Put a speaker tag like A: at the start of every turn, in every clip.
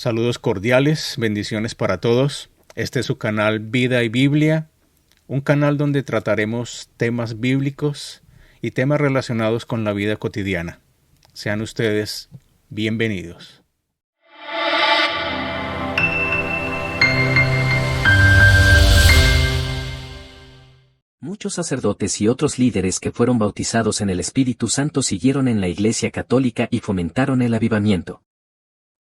A: Saludos cordiales, bendiciones para todos. Este es su canal Vida y Biblia, un canal donde trataremos temas bíblicos y temas relacionados con la vida cotidiana. Sean ustedes bienvenidos.
B: Muchos sacerdotes y otros líderes que fueron bautizados en el Espíritu Santo siguieron en la Iglesia Católica y fomentaron el avivamiento.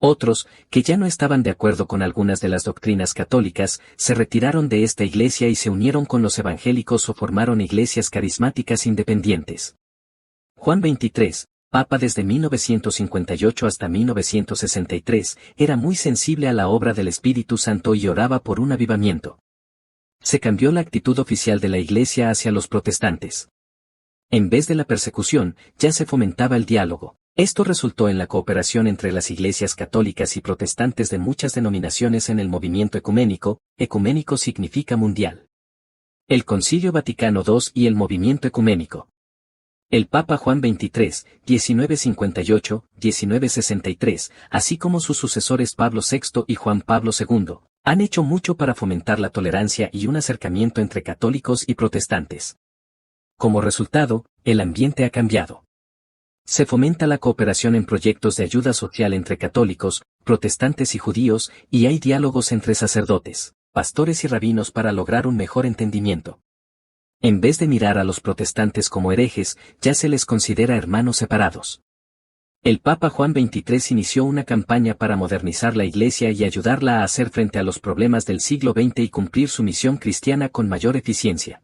B: Otros, que ya no estaban de acuerdo con algunas de las doctrinas católicas, se retiraron de esta iglesia y se unieron con los evangélicos o formaron iglesias carismáticas independientes. Juan XXIII, Papa desde 1958 hasta 1963, era muy sensible a la obra del Espíritu Santo y oraba por un avivamiento. Se cambió la actitud oficial de la Iglesia hacia los protestantes. En vez de la persecución, ya se fomentaba el diálogo. Esto resultó en la cooperación entre las iglesias católicas y protestantes de muchas denominaciones en el movimiento ecuménico. Ecuménico significa mundial. El Concilio Vaticano II y el movimiento ecuménico. El Papa Juan XXIII, 1958-1963, así como sus sucesores Pablo VI y Juan Pablo II, han hecho mucho para fomentar la tolerancia y un acercamiento entre católicos y protestantes. Como resultado, el ambiente ha cambiado. Se fomenta la cooperación en proyectos de ayuda social entre católicos, protestantes y judíos, y hay diálogos entre sacerdotes, pastores y rabinos para lograr un mejor entendimiento. En vez de mirar a los protestantes como herejes, ya se les considera hermanos separados. El Papa Juan XXIII inició una campaña para modernizar la Iglesia y ayudarla a hacer frente a los problemas del siglo XX y cumplir su misión cristiana con mayor eficiencia.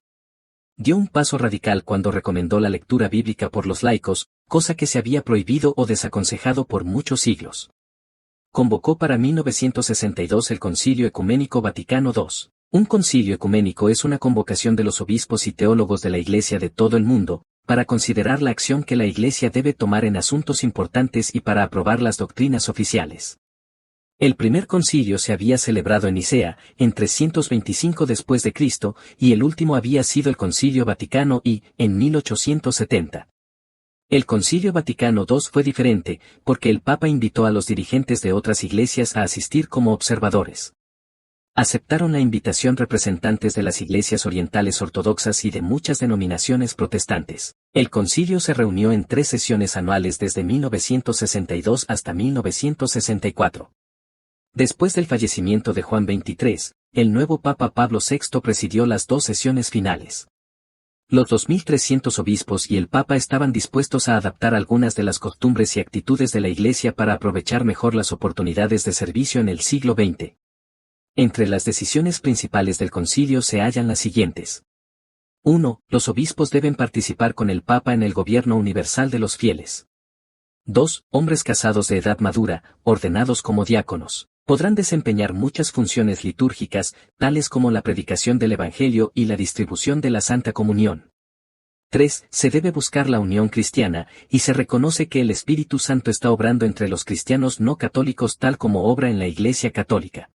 B: Dio un paso radical cuando recomendó la lectura bíblica por los laicos, cosa que se había prohibido o desaconsejado por muchos siglos. Convocó para 1962 el Concilio Ecuménico Vaticano II. Un concilio ecuménico es una convocación de los obispos y teólogos de la Iglesia de todo el mundo, para considerar la acción que la Iglesia debe tomar en asuntos importantes y para aprobar las doctrinas oficiales. El primer concilio se había celebrado en Nicea, en 325 después de Cristo, y el último había sido el Concilio Vaticano I, en 1870. El Concilio Vaticano II fue diferente, porque el Papa invitó a los dirigentes de otras iglesias a asistir como observadores. Aceptaron la invitación representantes de las iglesias orientales ortodoxas y de muchas denominaciones protestantes. El concilio se reunió en 3 sesiones anuales desde 1962 hasta 1964. Después del fallecimiento de Juan XXIII, el nuevo Papa Pablo VI presidió las 2 sesiones finales. Los 2.300 obispos y el Papa estaban dispuestos a adaptar algunas de las costumbres y actitudes de la Iglesia para aprovechar mejor las oportunidades de servicio en el siglo XX. Entre las decisiones principales del concilio se hallan las siguientes. 1. Los obispos deben participar con el Papa en el gobierno universal de los fieles. 2. Hombres casados de edad madura, ordenados como diáconos, podrán desempeñar muchas funciones litúrgicas, tales como la predicación del Evangelio y la distribución de la Santa Comunión. 3. Se debe buscar la unión cristiana, y se reconoce que el Espíritu Santo está obrando entre los cristianos no católicos tal como obra en la Iglesia Católica.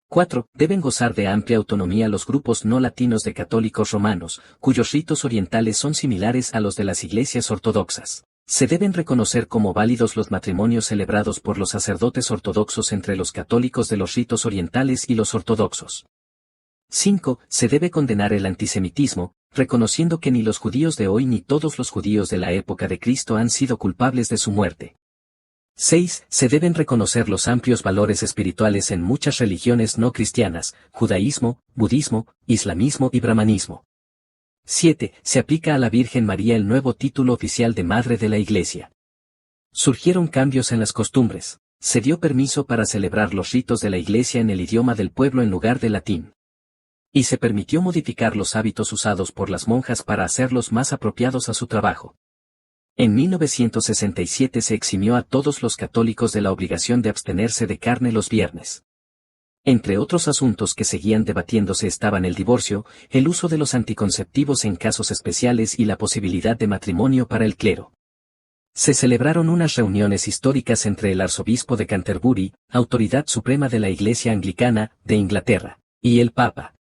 B: 4. Deben gozar de amplia autonomía los grupos no latinos de católicos romanos, cuyos ritos orientales son similares a los de las iglesias ortodoxas. Se deben reconocer como válidos los matrimonios celebrados por los sacerdotes ortodoxos entre los católicos de los ritos orientales y los ortodoxos. 5. Se debe condenar el antisemitismo, reconociendo que ni los judíos de hoy ni todos los judíos de la época de Cristo han sido culpables de su muerte. 6. Se deben reconocer los amplios valores espirituales en muchas religiones no cristianas, judaísmo, budismo, islamismo y brahmanismo. 7. Se aplica a la Virgen María el nuevo título oficial de Madre de la Iglesia. Surgieron cambios en las costumbres. Se dio permiso para celebrar los ritos de la Iglesia en el idioma del pueblo en lugar de latín. Y se permitió modificar los hábitos usados por las monjas para hacerlos más apropiados a su trabajo. En 1967 se eximió a todos los católicos de la obligación de abstenerse de carne los viernes. Entre otros asuntos que seguían debatiéndose estaban el divorcio, el uso de los anticonceptivos en casos especiales y la posibilidad de matrimonio para el clero. Se celebraron unas reuniones históricas entre el arzobispo de Canterbury, autoridad suprema de la Iglesia Anglicana, de Inglaterra, y el Papa.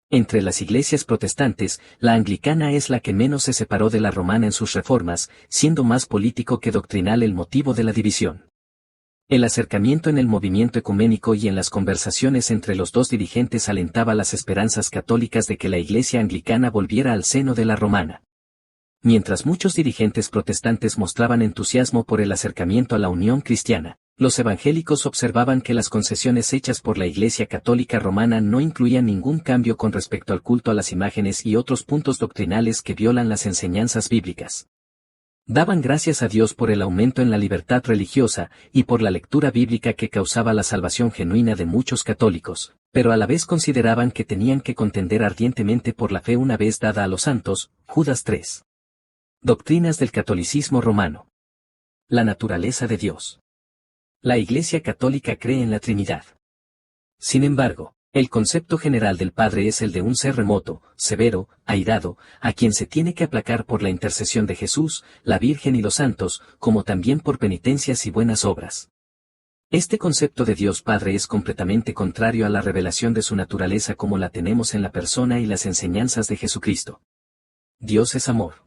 B: Entre las iglesias protestantes, la anglicana es la que menos se separó de la romana en sus reformas, siendo más político que doctrinal el motivo de la división. El acercamiento en el movimiento ecuménico y en las conversaciones entre los dos dirigentes alentaba las esperanzas católicas de que la Iglesia anglicana volviera al seno de la romana. Mientras muchos dirigentes protestantes mostraban entusiasmo por el acercamiento a la unión cristiana, los evangélicos observaban que las concesiones hechas por la Iglesia católica romana no incluían ningún cambio con respecto al culto a las imágenes y otros puntos doctrinales que violan las enseñanzas bíblicas. Daban gracias a Dios por el aumento en la libertad religiosa y por la lectura bíblica que causaba la salvación genuina de muchos católicos, pero a la vez consideraban que tenían que contender ardientemente por la fe una vez dada a los santos. Judas 3. Doctrinas del catolicismo romano. La naturaleza de Dios. La Iglesia católica cree en la Trinidad. Sin embargo, el concepto general del Padre es el de un ser remoto, severo, airado, a quien se tiene que aplacar por la intercesión de Jesús, la Virgen y los santos, como también por penitencias y buenas obras. Este concepto de Dios Padre es completamente contrario a la revelación de su naturaleza como la tenemos en la persona y las enseñanzas de Jesucristo. Dios es amor.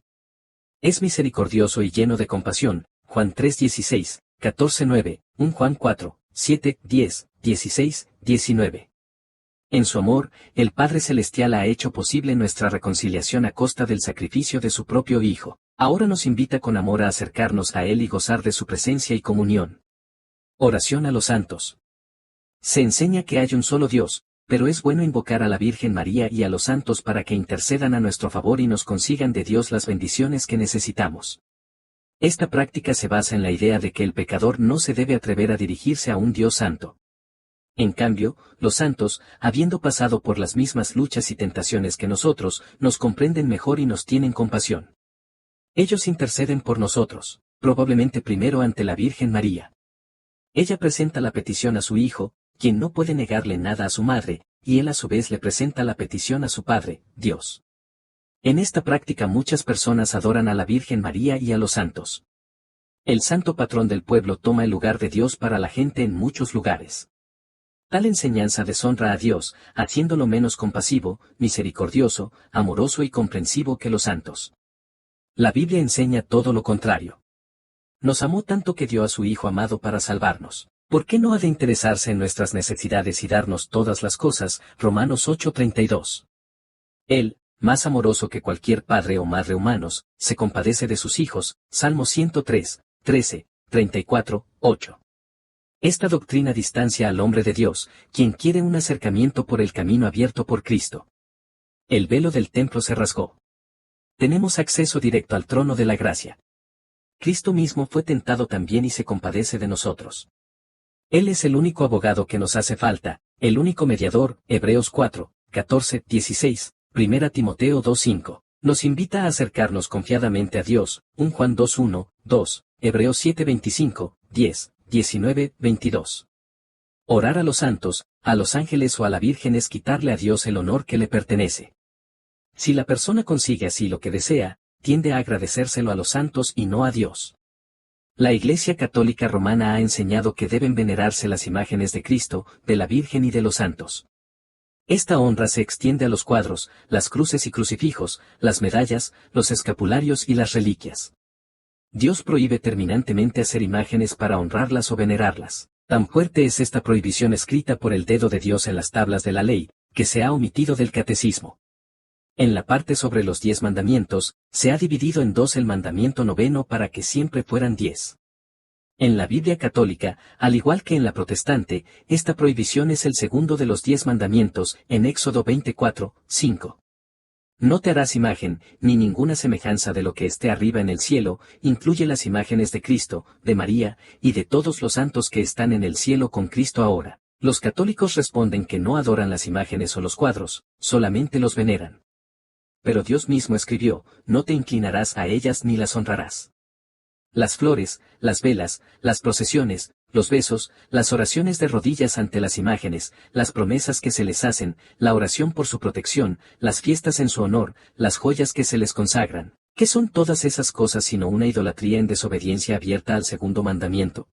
B: Es misericordioso y lleno de compasión. Juan 3:16, 14:9, 1 Juan 4, 7, 10, 16, 19. En su amor, el Padre Celestial ha hecho posible nuestra reconciliación a costa del sacrificio de su propio Hijo. Ahora nos invita con amor a acercarnos a Él y gozar de su presencia y comunión. Oración a los santos. Se enseña que hay un solo Dios, pero es bueno invocar a la Virgen María y a los santos para que intercedan a nuestro favor y nos consigan de Dios las bendiciones que necesitamos. Esta práctica se basa en la idea de que el pecador no se debe atrever a dirigirse a un Dios santo. En cambio, los santos, habiendo pasado por las mismas luchas y tentaciones que nosotros, nos comprenden mejor y nos tienen compasión. Ellos interceden por nosotros, probablemente primero ante la Virgen María. Ella presenta la petición a su Hijo, quien no puede negarle nada a su madre, y él a su vez le presenta la petición a su Padre, Dios. En esta práctica muchas personas adoran a la Virgen María y a los santos. El santo patrón del pueblo toma el lugar de Dios para la gente en muchos lugares. Tal enseñanza deshonra a Dios, haciéndolo menos compasivo, misericordioso, amoroso y comprensivo que los santos. La Biblia enseña todo lo contrario. Nos amó tanto que dio a su Hijo amado para salvarnos. ¿Por qué no ha de interesarse en nuestras necesidades y darnos todas las cosas? Romanos 8:32. Él, más amoroso que cualquier padre o madre humanos, se compadece de sus hijos. Salmo 103, 13, 34, 8. Esta doctrina distancia al hombre de Dios, quien quiere un acercamiento por el camino abierto por Cristo. El velo del templo se rasgó. Tenemos acceso directo al trono de la gracia. Cristo mismo fue tentado también y se compadece de nosotros. Él es el único abogado que nos hace falta, el único mediador. Hebreos 4, 14, 16, 1 Timoteo 2:5. Nos invita a acercarnos confiadamente a Dios. 1 Juan 2:1, 2, Hebreos 7:25, 10. 19, 22. Orar a los santos, a los ángeles o a la Virgen es quitarle a Dios el honor que le pertenece. Si la persona consigue así lo que desea, tiende a agradecérselo a los santos y no a Dios. La Iglesia Católica Romana ha enseñado que deben venerarse las imágenes de Cristo, de la Virgen y de los santos. Esta honra se extiende a los cuadros, las cruces y crucifijos, las medallas, los escapularios y las reliquias. Dios prohíbe terminantemente hacer imágenes para honrarlas o venerarlas. Tan fuerte es esta prohibición escrita por el dedo de Dios en las tablas de la ley, que se ha omitido del catecismo. En la parte sobre los 10 mandamientos, se ha dividido en dos el mandamiento 9 para que siempre fueran 10. En la Biblia católica, al igual que en la protestante, esta prohibición es el segundo de los 10 mandamientos, en Éxodo 24, 5. No te harás imagen, ni ninguna semejanza de lo que esté arriba en el cielo. Incluye las imágenes de Cristo, de María, y de todos los santos que están en el cielo con Cristo ahora. Los católicos responden que no adoran las imágenes o los cuadros, solamente los veneran. Pero Dios mismo escribió, no te inclinarás a ellas ni las honrarás. Las flores, las velas, las procesiones, los besos, las oraciones de rodillas ante las imágenes, las promesas que se les hacen, la oración por su protección, las fiestas en su honor, las joyas que se les consagran. ¿Qué son todas esas cosas sino una idolatría en desobediencia abierta al segundo mandamiento?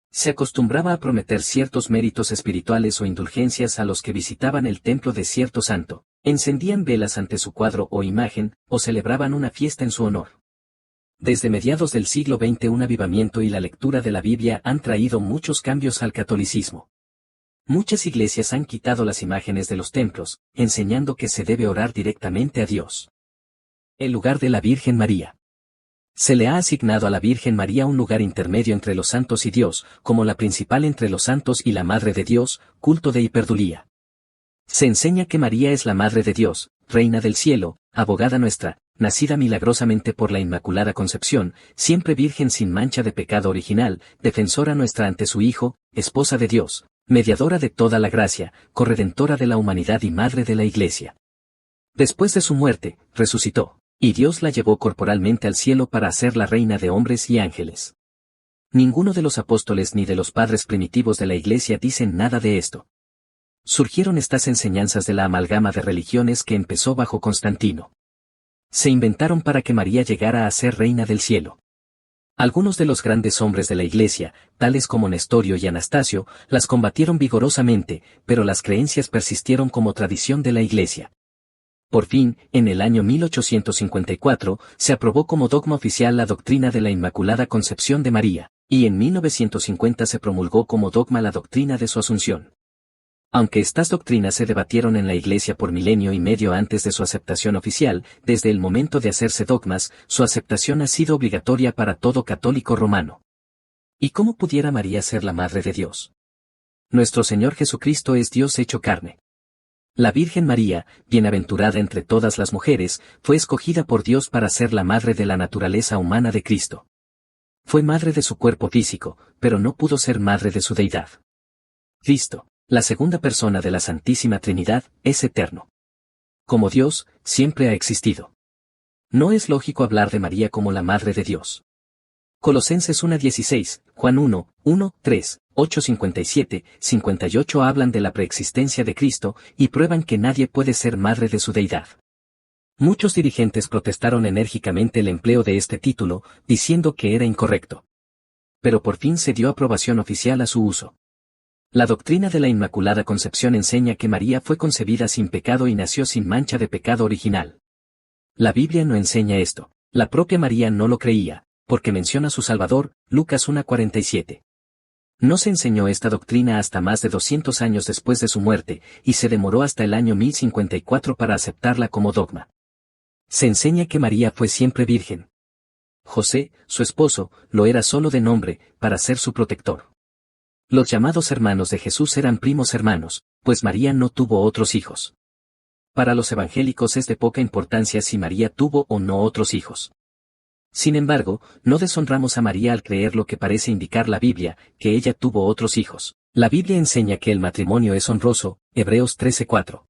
B: Se acostumbraba a prometer ciertos méritos espirituales o indulgencias a los que visitaban el templo de cierto santo, encendían velas ante su cuadro o imagen, o celebraban una fiesta en su honor. Desde mediados del siglo XX un avivamiento y la lectura de la Biblia han traído muchos cambios al catolicismo. Muchas iglesias han quitado las imágenes de los templos, enseñando que se debe orar directamente a Dios. El lugar de la Virgen María. Se le ha asignado a la Virgen María un lugar intermedio entre los santos y Dios, como la principal entre los santos y la Madre de Dios, culto de hiperdulía. Se enseña que María es la Madre de Dios, Reina del Cielo, abogada nuestra, nacida milagrosamente por la Inmaculada Concepción, siempre virgen sin mancha de pecado original, defensora nuestra ante su Hijo, esposa de Dios, mediadora de toda la gracia, corredentora de la humanidad y madre de la Iglesia. Después de su muerte, resucitó, y Dios la llevó corporalmente al cielo para hacerla reina de hombres y ángeles. Ninguno de los apóstoles ni de los padres primitivos de la Iglesia dicen nada de esto. Surgieron estas enseñanzas de la amalgama de religiones que empezó bajo Constantino. Se inventaron para que María llegara a ser reina del cielo. Algunos de los grandes hombres de la Iglesia, tales como Nestorio y Anastasio, las combatieron vigorosamente, pero las creencias persistieron como tradición de la Iglesia. Por fin, en el año 1854, se aprobó como dogma oficial la doctrina de la Inmaculada Concepción de María, y en 1950 se promulgó como dogma la doctrina de su Asunción. Aunque estas doctrinas se debatieron en la Iglesia por milenio y medio antes de su aceptación oficial, desde el momento de hacerse dogmas, su aceptación ha sido obligatoria para todo católico romano. ¿Y cómo pudiera María ser la Madre de Dios? Nuestro Señor Jesucristo es Dios hecho carne. La Virgen María, bienaventurada entre todas las mujeres, fue escogida por Dios para ser la madre de la naturaleza humana de Cristo. Fue madre de su cuerpo físico, pero no pudo ser madre de su deidad. Cristo, la segunda persona de la Santísima Trinidad, es eterno. Como Dios, siempre ha existido. No es lógico hablar de María como la Madre de Dios. Colosenses 1:16, Juan 1, 3, 8:57, 58 hablan de la preexistencia de Cristo y prueban que nadie puede ser madre de su deidad. Muchos dirigentes protestaron enérgicamente el empleo de este título, diciendo que era incorrecto. Pero por fin se dio aprobación oficial a su uso. La doctrina de la Inmaculada Concepción enseña que María fue concebida sin pecado y nació sin mancha de pecado original. La Biblia no enseña esto. La propia María no lo creía, porque menciona a su Salvador, Lucas 1:47. No se enseñó esta doctrina hasta más de 200 años después de su muerte, y se demoró hasta el año 1054 para aceptarla como dogma. Se enseña que María fue siempre virgen. José, su esposo, lo era solo de nombre, para ser su protector. Los llamados hermanos de Jesús eran primos hermanos, pues María no tuvo otros hijos. Para los evangélicos es de poca importancia si María tuvo o no otros hijos. Sin embargo, no deshonramos a María al creer lo que parece indicar la Biblia, que ella tuvo otros hijos. La Biblia enseña que el matrimonio es honroso, Hebreos 13:4.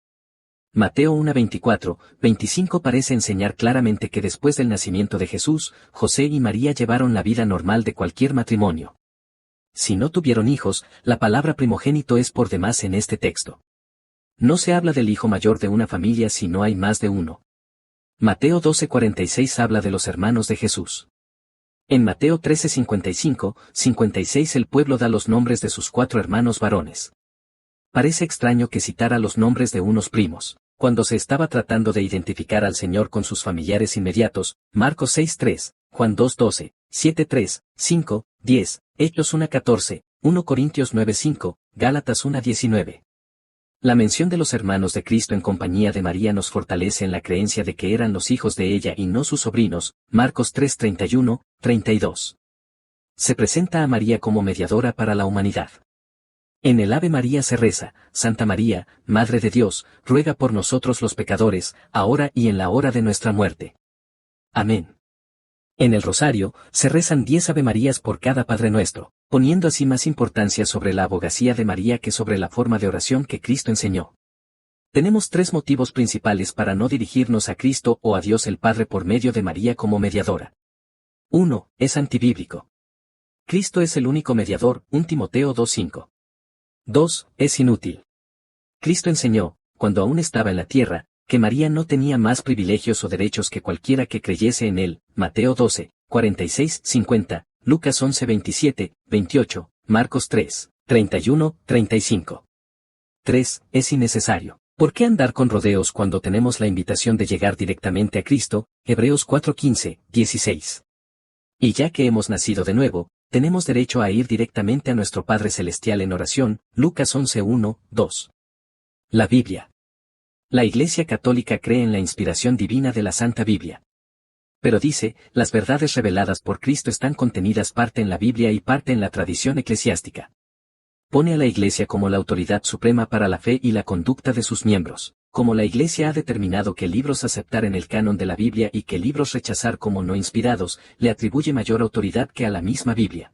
B: Mateo 1:24, 25 parece enseñar claramente que después del nacimiento de Jesús, José y María llevaron la vida normal de cualquier matrimonio. Si no tuvieron hijos, la palabra primogénito es por demás en este texto. No se habla del hijo mayor de una familia si no hay más de uno. Mateo 12:46 habla de los hermanos de Jesús. En Mateo 13:55, 56 el pueblo da los nombres de sus 4 hermanos varones. Parece extraño que citara los nombres de unos primos, cuando se estaba tratando de identificar al Señor con sus familiares inmediatos, Marcos 6:3, Juan 2:12, 7:3, 5, 10, Hechos 1:14, 1 Corintios 9:5, Gálatas 1:19. La mención de los hermanos de Cristo en compañía de María nos fortalece en la creencia de que eran los hijos de ella y no sus sobrinos, Marcos 3:31, 32. Se presenta a María como mediadora para la humanidad. En el Ave María se reza, Santa María, Madre de Dios, ruega por nosotros los pecadores, ahora y en la hora de nuestra muerte. Amén. En el Rosario, se rezan 10 Ave Marías por cada Padre Nuestro, poniendo así más importancia sobre la abogacía de María que sobre la forma de oración que Cristo enseñó. Tenemos 3 motivos principales para no dirigirnos a Cristo o a Dios el Padre por medio de María como mediadora. 1. Es antibíblico. Cristo es el único mediador, 1 Timoteo 2:5. 2. Es inútil. Cristo enseñó, cuando aún estaba en la tierra, que María no tenía más privilegios o derechos que cualquiera que creyese en él, Mateo 12, 46, 50, Lucas 11, 27, 28, Marcos 3, 31, 35. 3. Es innecesario. ¿Por qué andar con rodeos cuando tenemos la invitación de llegar directamente a Cristo? Hebreos 4, 15, 16. Y ya que hemos nacido de nuevo, tenemos derecho a ir directamente a nuestro Padre Celestial en oración, Lucas 11:1, 2. La Biblia. La Iglesia Católica cree en la inspiración divina de la Santa Biblia. Pero dice, las verdades reveladas por Cristo están contenidas parte en la Biblia y parte en la tradición eclesiástica. Pone a la Iglesia como la autoridad suprema para la fe y la conducta de sus miembros. Como la Iglesia ha determinado qué libros aceptar en el canon de la Biblia y qué libros rechazar como no inspirados, le atribuye mayor autoridad que a la misma Biblia.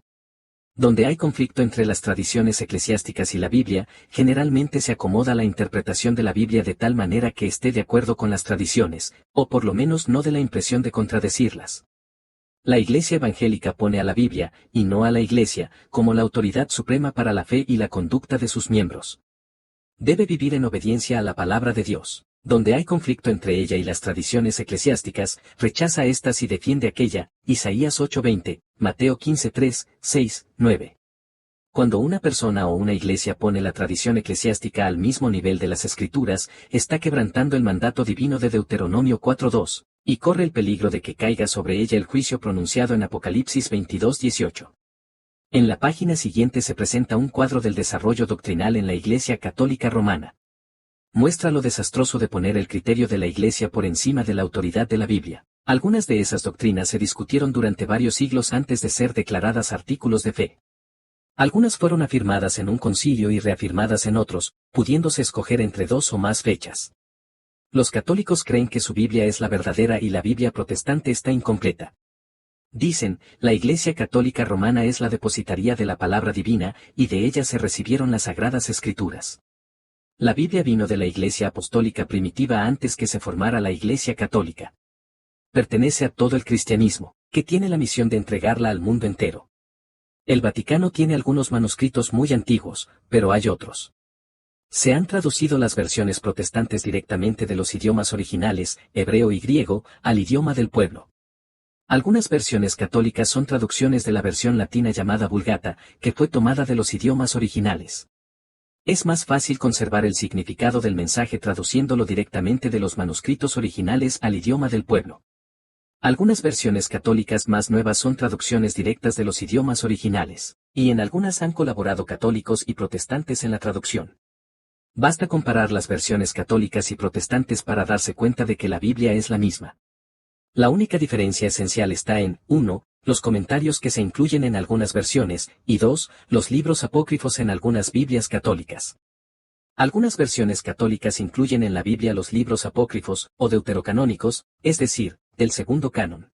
B: Donde hay conflicto entre las tradiciones eclesiásticas y la Biblia, generalmente se acomoda la interpretación de la Biblia de tal manera que esté de acuerdo con las tradiciones, o por lo menos no dé la impresión de contradecirlas. La Iglesia evangélica pone a la Biblia, y no a la Iglesia, como la autoridad suprema para la fe y la conducta de sus miembros. Debe vivir en obediencia a la palabra de Dios. Donde hay conflicto entre ella y las tradiciones eclesiásticas, rechaza estas y defiende aquella, Isaías 8:20, Mateo 15:3, 6, 9. Cuando una persona o una iglesia pone la tradición eclesiástica al mismo nivel de las Escrituras, está quebrantando el mandato divino de Deuteronomio 4:2, y corre el peligro de que caiga sobre ella el juicio pronunciado en Apocalipsis 22:18. En la página siguiente se presenta un cuadro del desarrollo doctrinal en la Iglesia Católica Romana. Muestra lo desastroso de poner el criterio de la Iglesia por encima de la autoridad de la Biblia. Algunas de esas doctrinas se discutieron durante varios siglos antes de ser declaradas artículos de fe. Algunas fueron afirmadas en un concilio y reafirmadas en otros, pudiéndose escoger entre dos o más fechas. Los católicos creen que su Biblia es la verdadera y la Biblia protestante está incompleta. Dicen, la Iglesia Católica Romana es la depositaria de la palabra divina, y de ella se recibieron las Sagradas Escrituras. La Biblia vino de la Iglesia Apostólica primitiva antes que se formara la Iglesia Católica. Pertenece a todo el cristianismo, que tiene la misión de entregarla al mundo entero. El Vaticano tiene algunos manuscritos muy antiguos, pero hay otros. Se han traducido las versiones protestantes directamente de los idiomas originales, hebreo y griego, al idioma del pueblo. Algunas versiones católicas son traducciones de la versión latina llamada Vulgata, que fue tomada de los idiomas originales. Es más fácil conservar el significado del mensaje traduciéndolo directamente de los manuscritos originales al idioma del pueblo. Algunas versiones católicas más nuevas son traducciones directas de los idiomas originales, y en algunas han colaborado católicos y protestantes en la traducción. Basta comparar las versiones católicas y protestantes para darse cuenta de que la Biblia es la misma. La única diferencia esencial está en, 1, los comentarios que se incluyen en algunas versiones, y 2, los libros apócrifos en algunas Biblias católicas. Algunas versiones católicas incluyen en la Biblia los libros apócrifos, o deuterocanónicos, es decir, del segundo canon.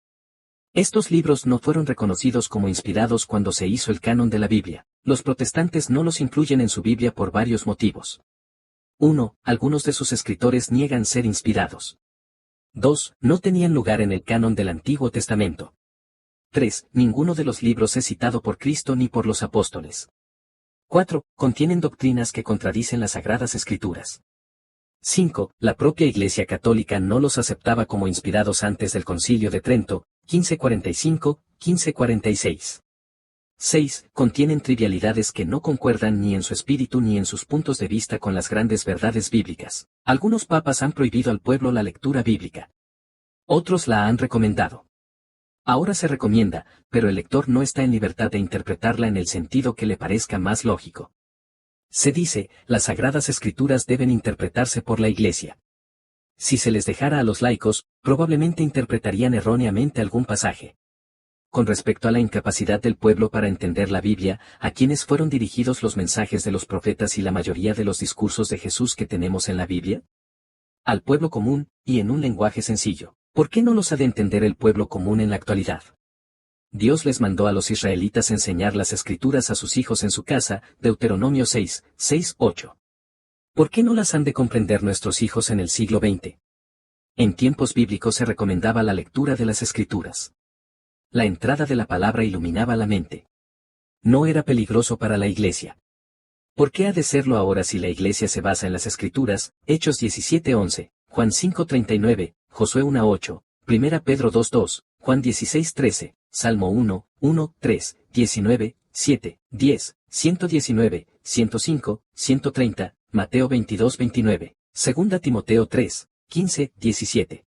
B: Estos libros no fueron reconocidos como inspirados cuando se hizo el canon de la Biblia. Los protestantes no los incluyen en su Biblia por varios motivos. 1. Algunos de sus escritores niegan ser inspirados. 2. No tenían lugar en el canon del Antiguo Testamento. 3. Ninguno de los libros es citado por Cristo ni por los apóstoles. 4. Contienen doctrinas que contradicen las Sagradas Escrituras. 5. La propia Iglesia Católica no los aceptaba como inspirados antes del Concilio de Trento, 1545-1546. 6. Contienen trivialidades que no concuerdan ni en su espíritu ni en sus puntos de vista con las grandes verdades bíblicas. Algunos papas han prohibido al pueblo la lectura bíblica. Otros la han recomendado. Ahora se recomienda, pero el lector no está en libertad de interpretarla en el sentido que le parezca más lógico. Se dice, las Sagradas Escrituras deben interpretarse por la Iglesia. Si se les dejara a los laicos, probablemente interpretarían erróneamente algún pasaje. Con respecto a la incapacidad del pueblo para entender la Biblia, ¿a quiénes fueron dirigidos los mensajes de los profetas y la mayoría de los discursos de Jesús que tenemos en la Biblia? Al pueblo común, y en un lenguaje sencillo. ¿Por qué no los ha de entender el pueblo común en la actualidad? Dios les mandó a los israelitas enseñar las Escrituras a sus hijos en su casa, Deuteronomio 6, 6, 8. ¿Por qué no las han de comprender nuestros hijos en el siglo XX? En tiempos bíblicos se recomendaba la lectura de las Escrituras. La entrada de la palabra iluminaba la mente. No era peligroso para la Iglesia. ¿Por qué ha de serlo ahora si la Iglesia se basa en las Escrituras? Hechos 17:11, Juan 5:39, Josué 1:8, 1 Pedro 2:2, Juan 16:13, Salmo 1, 3, 19, 7, 10, 119, 105, 130, Mateo 22:29, 2 Timoteo 3, 15, 17.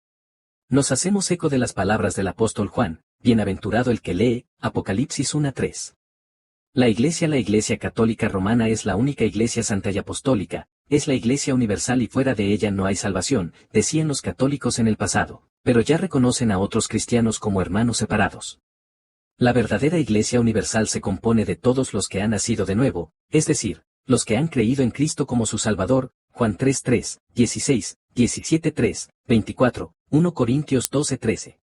B: Nos hacemos eco de las palabras del apóstol Juan, bienaventurado el que lee, Apocalipsis 1:3. La Iglesia Católica Romana es la única Iglesia santa y apostólica, es la Iglesia universal y fuera de ella no hay salvación, decían los católicos en el pasado, pero ya reconocen a otros cristianos como hermanos separados. La verdadera Iglesia universal se compone de todos los que han nacido de nuevo, es decir, los que han creído en Cristo como su Salvador, Juan 3:3, 16, 17:3, 24, 1 Corintios 12:13.